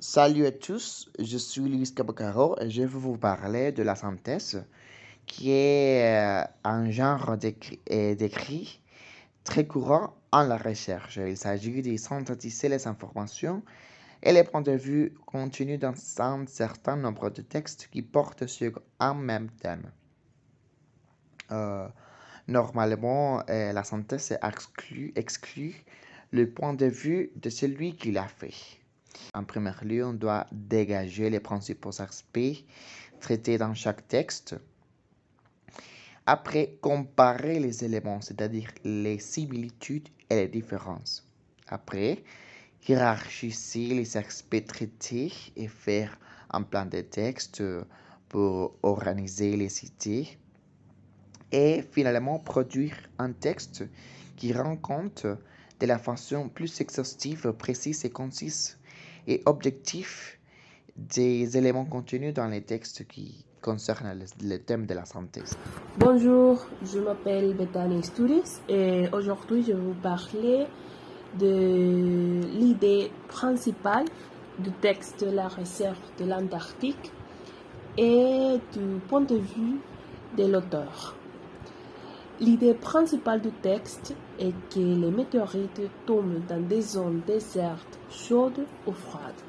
Salut à tous, je suis Luis Cabocaro et je vais vous parler de la synthèse, qui est un genre d'écrit très courant en la recherche. Il s'agit de synthétiser les informations et les points de vue contenus dans un certain nombre de textes qui portent sur un même thème. Euh, Normalement, la synthèse exclut le point de vue de celui qui l'a fait. En premier lieu, on doit dégager les principaux aspects traités dans chaque texte. Après, comparer les éléments, c'est-à-dire les similitudes et les différences. Après, hiérarchiser les aspects traités et faire un plan de texte pour organiser les idées. Et finalement, produire un texte qui rend compte de la façon plus exhaustive, précise et concise et objective des éléments contenus dans les textes qui concernent le thème de la santé. Bonjour, je m'appelle Bethany Sturis et aujourd'hui je vais vous parler de l'idée principale du texte de la réserve de l'Antarctique et du point de vue de l'auteur. L'idée principale du texte est que les météorites tombent dans des zones désertes, chaudes ou froides.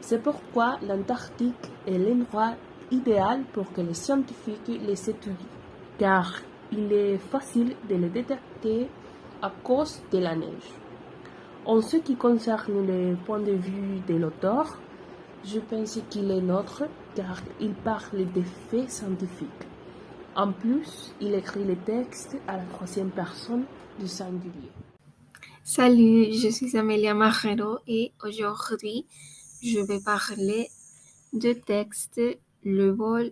C'est pourquoi l'Antarctique est l'endroit idéal pour que les scientifiques les étudient, car il est facile de les détecter à cause de la neige. En ce qui concerne le point de vue de l'auteur, je pense qu'il est neutre car il parle des faits scientifiques. En plus, il écrit les textes à la troisième personne du singulier. Salut, je suis Amelia Marrero et aujourd'hui, je vais parler du texte Le vol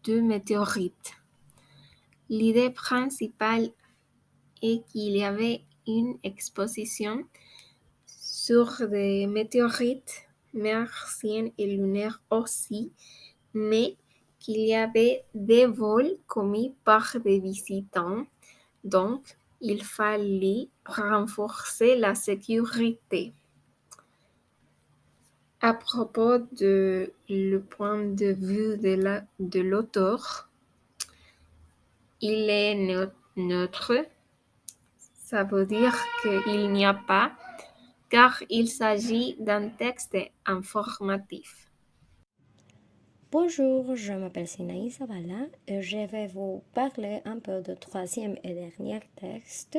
de météorites. L'idée principale est qu'il y avait une exposition sur des météorites martiennes et lunaires aussi, mais qu'il y avait des vols commis par des visitants, donc il fallait renforcer la sécurité. À propos de le point de vue de l'auteur, il est neutre. Ça veut dire qu'il n'y a pas, car il s'agit d'un texte informatif. Bonjour, je m'appelle Sinaï Zavala et je vais vous parler un peu du troisième et dernier texte,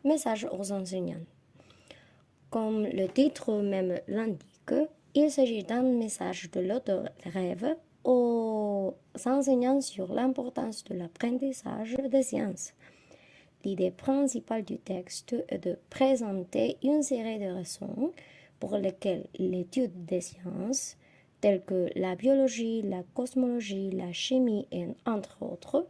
Message aux enseignants. Comme le titre même l'indique, il s'agit d'un message de l'auteur rêve aux enseignants sur l'importance de l'apprentissage des sciences. L'idée principale du texte est de présenter une série de raisons pour lesquelles l'étude des sciences, telles que la biologie, la cosmologie, la chimie et entre autres,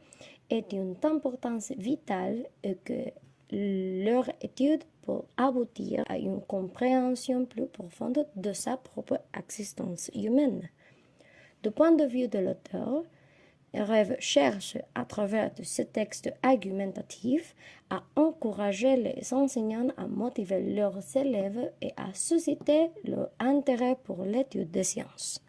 est d'une importance vitale et que leur étude peut aboutir à une compréhension plus profonde de sa propre existence humaine. Du point de vue de l'auteur, Rêve cherche, à travers ce texte argumentatif, à encourager les enseignants à motiver leurs élèves et à susciter leur intérêt pour l'étude des sciences.